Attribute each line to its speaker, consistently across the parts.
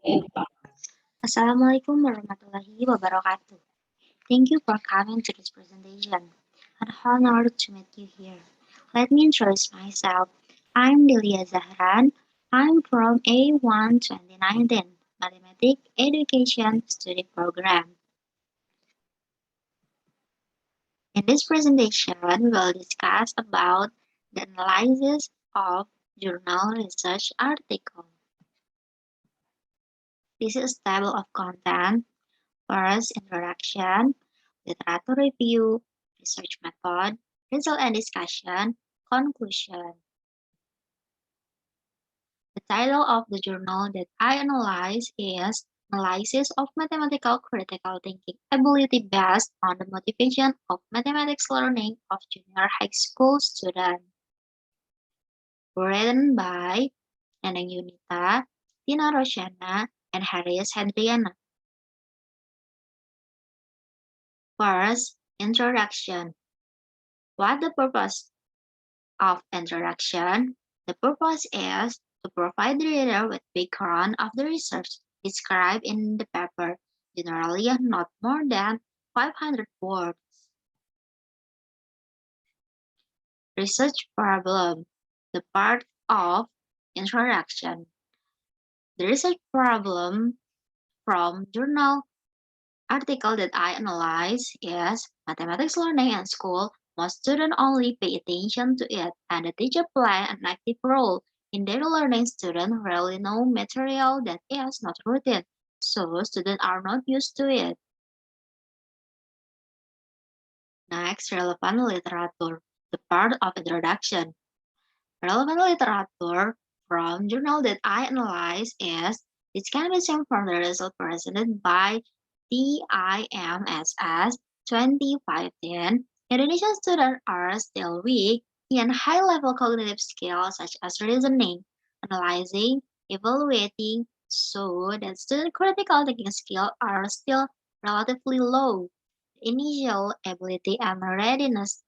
Speaker 1: Assalamualaikum warahmatullahi wabarakatuh. Thank you for coming to this presentation. An honor to meet you here. Let me introduce myself. I'm Deliya Zahran. I'm from A1 2019 Mathematics Education Study Program. In this presentation, we'll discuss about the analysis of journal research article. This is a table of content. First, introduction, literature review, research method, result and discussion, conclusion. The title of the journal that I analyze is Analysis of Mathematical Critical Thinking Ability Based on the Motivation of Mathematics Learning of Junior High School Students. Written by Neneng Yunita, Rosyana, and Heris Hendriana. First, introduction. What the purpose of introduction? The purpose is to provide the reader with background of the research described in the paper, generally not more than 500 words. Research problem. The part of introduction. The research problem from journal article that I analyze is mathematics learning in school. Most students only pay attention to it, and the teacher play an active role in daily learning. Students rarely know material that is not routine, so students are not used to it. Next, relevant literature, the part of introduction. Relevant literature from journal that I analyze is this can be seen from the result presented by TIMSS 2015. Indonesian students are still weak in high-level cognitive skills such as reasoning, analyzing, evaluating, so that student critical thinking skills are still relatively low. Initial ability and readiness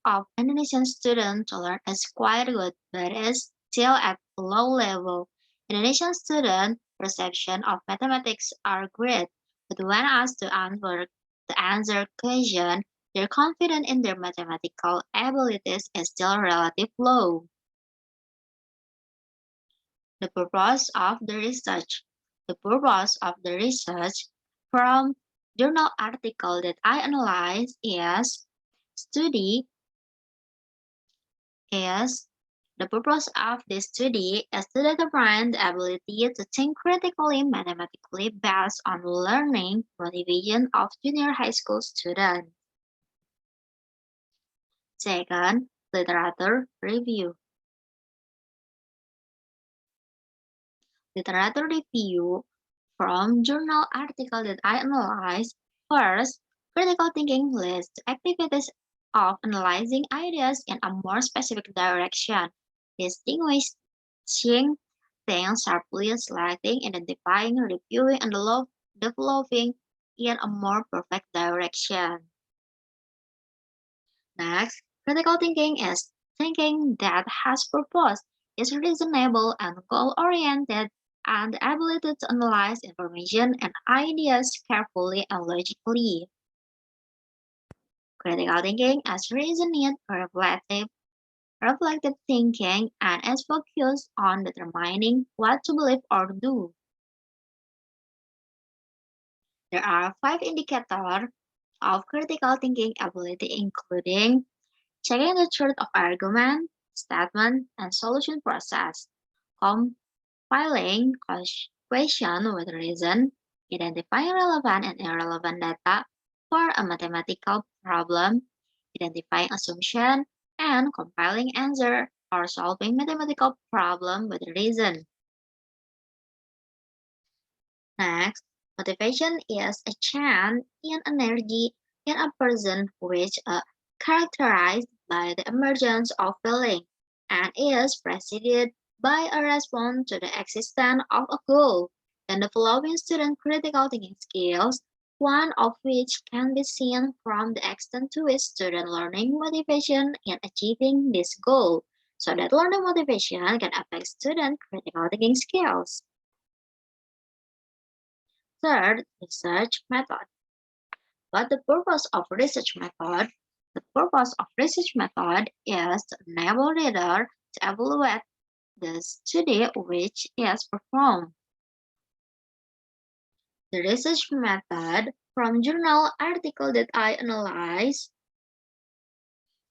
Speaker 1: of Indonesian students to learn is quite good, but is still at a low level. Indonesian student perception of mathematics are great, but when asked to answer question, their confidence in their mathematical abilities is still relatively low. The purpose of the research. The purpose of the research from journal article that I analyze study is the purpose of this study is to determine the ability to think critically mathematically based on learning motivation of junior high school students. Second, literature review. Literature review from journal article that I analyze. First, critical thinking leads to activities of analyzing ideas in a more specific direction, distinguishing things sharply, selecting, identifying, reviewing, and developing in a more perfect direction. Next, critical thinking is thinking that has purpose, is reasonable and goal-oriented, and the ability to analyze information and ideas carefully and logically. Critical thinking is reasoned, reflective thinking, and is focused on determining what to believe or do. There are 5 indicators of critical thinking ability, including checking the truth of argument, statement, and solution process, compiling question with reason, identifying relevant and irrelevant data for a mathematical problem, identifying assumption, and compiling answer or solving mathematical problem with reason. Next, motivation is a change in energy in a person which characterized by the emergence of feeling and is preceded by a response to the existence of a goal. And developing student critical thinking skills, one of which can be seen from the extent to which student learning motivation in achieving this goal, so that learning motivation can affect student critical thinking skills. Third, research method. What the purpose of research method? The purpose of research method is to enable reader to evaluate the study which is performed. The research method from journal article that I analyze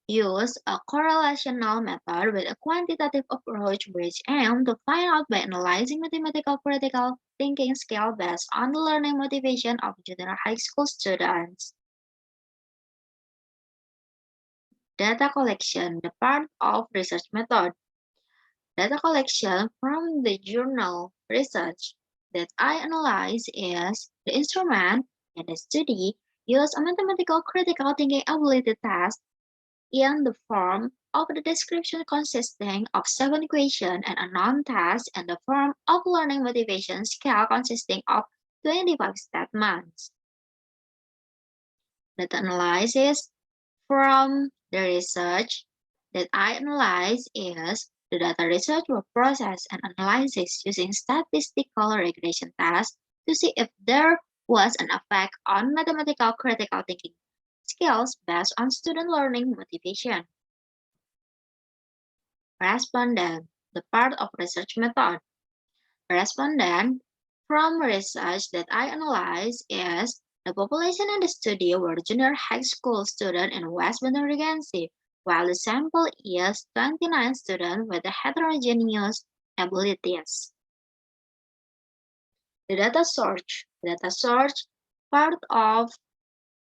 Speaker 1: use a correlational method with a quantitative approach which aims to find out by analyzing mathematical critical thinking skill based on the learning motivation of junior high school students. Data collection, the part of research method. Data collection from the journal research that I analyze is the instrument in the study use a mathematical critical thinking ability test in the form of the description consisting of 7 questions and a non-test in the form of learning motivation scale consisting of 25 statements. Data analysis from the research that I analyze is the data research will process and analysis using statistical regression tests to see if there was an effect on mathematical critical thinking skills based on student learning motivation. Respondent, the part of research method. Respondent from research that I analyze is the population in the study were junior high school students in West Bandar Regency, while the sample is 29 students with heterogeneous abilities. The data source part of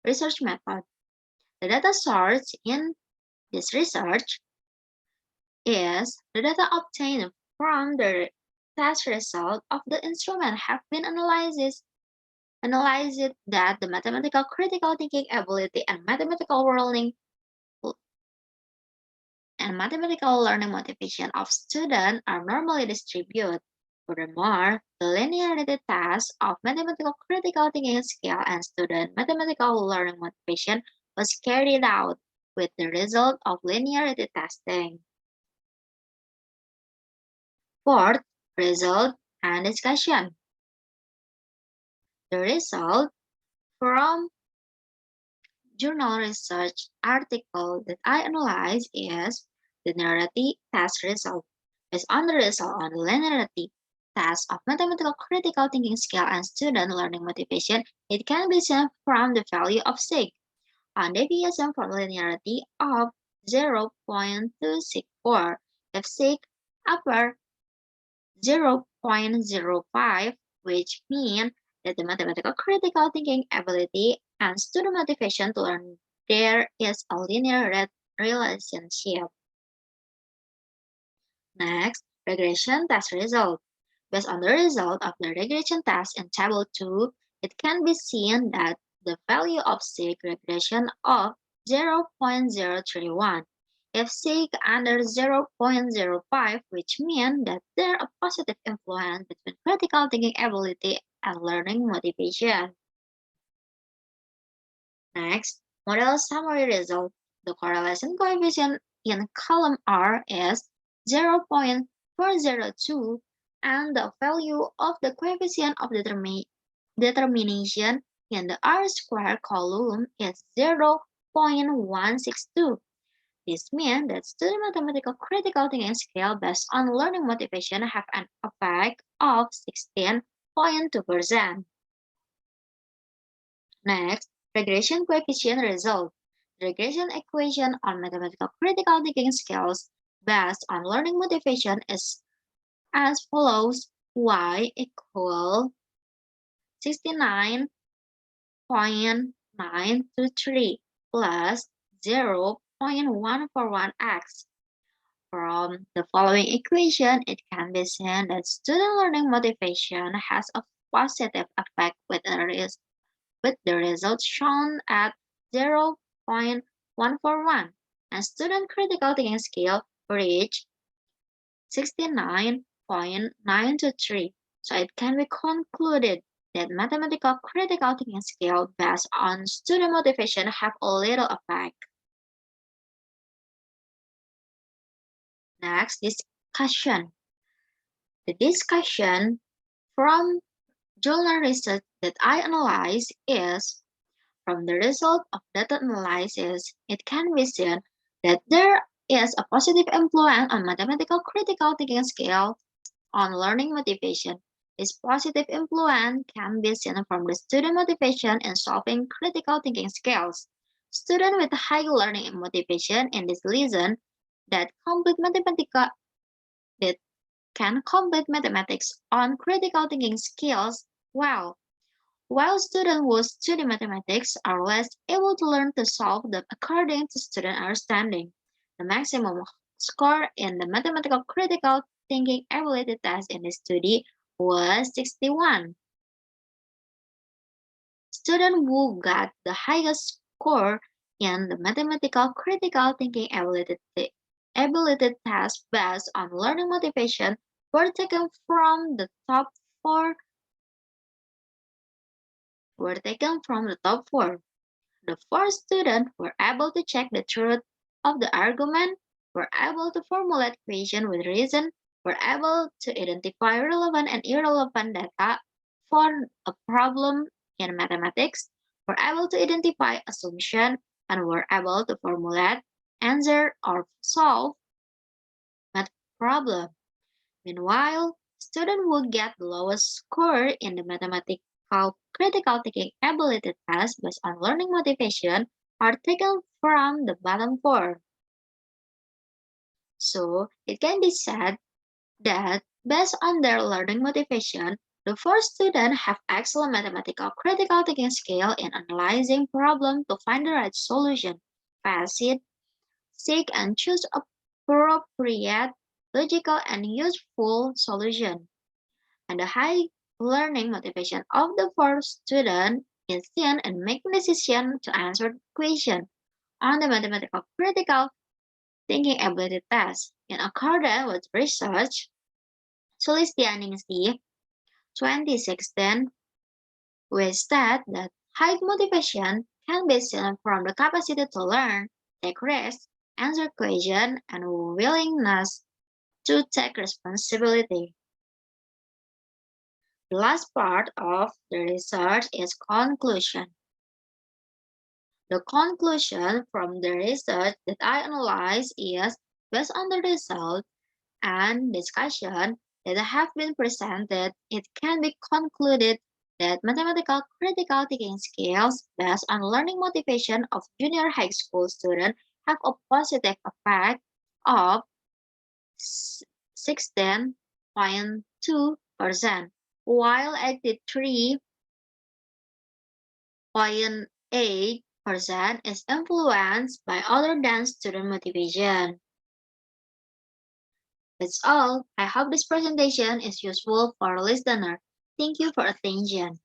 Speaker 1: research method. The data source in this research is the data obtained from the test result of the instrument have been analyzed that the mathematical critical thinking ability and mathematical learning motivation of students are normally distributed. Furthermore, the linearity test of mathematical critical thinking skill and student mathematical learning motivation was carried out with the result of linearity testing. Fourth, result and discussion. The result from journal research article that I analyze is the linearity test result. Based on the result on the linearity test of mathematical critical thinking skill and student learning motivation, it can be seen from the value of sig on deviation from linearity of 0.264 if sig upper 0.05, which means that the mathematical critical thinking ability and student motivation to learn there is a linear relationship. Next, regression test result. Based on the result of the regression test in Table 2, it can be seen that the value of sig regression of 0.031 if sig under 0.05, which means that there is a positive influence between critical thinking ability and learning motivation. Next, model summary result. The correlation coefficient in column R is 0.402 and the value of the coefficient of determination in the R square column is 0.162. This means that student mathematical critical thinking skill based on learning motivation have an effect of 16.2%. Next, regression coefficient result. The regression equation on mathematical critical thinking skills based on learning motivation is as follows: y equal 69.923 plus 0.141x. From the following equation, it can be seen that student learning motivation has a positive effect with the results shown at 0.141, and student critical thinking skill reached 69.923. So it can be concluded that mathematical critical thinking skill based on student motivation have a little effect. Next, discussion. The discussion from Journal research that I analyze is from the result of data analysis, it can be seen that there is a positive influence on mathematical critical thinking skills on learning motivation. This positive influence can be seen from the student motivation in solving critical thinking skills. Students with high learning motivation in this lesson that complete mathematical that can complete mathematics on critical thinking skills well. While students who study mathematics are less able to learn to solve them according to student understanding. The maximum score in the mathematical critical thinking ability test in this study was 61. Students who got the highest score in the mathematical critical thinking ability test based on learning motivation four were taken from the top four. The four students were able to check the truth of the argument, were able to formulate questions with reason, were able to identify relevant and irrelevant data for a problem in mathematics, were able to identify assumption, and were able to formulate, answer, or solve math problem. Meanwhile, students who get the lowest score in the mathematical critical thinking ability test based on learning motivation are taken from the bottom four. So it can be said that based on their learning motivation, the four students have excellent mathematical critical thinking skill in analyzing problems to find the right solution, pass it, seek and choose appropriate, logical and useful solution. And the high learning motivation of the four students is seen in making decisions to answer the question on the mathematical critical thinking ability test. In accordance with research, Sulistianingsi 2016, we state that high motivation can be seen from the capacity to learn, take risks, answer questions, and willingness to take responsibility. The last part of the research is conclusion. The conclusion from the research that I analyzed is based on the result and discussion that have been presented, it can be concluded that mathematical critical thinking skills based on learning motivation of junior high school students have a positive effect of 16.2%, while 83.8% is influenced by other than student motivation. That's all. I hope this presentation is useful for listener. Thank you for attention.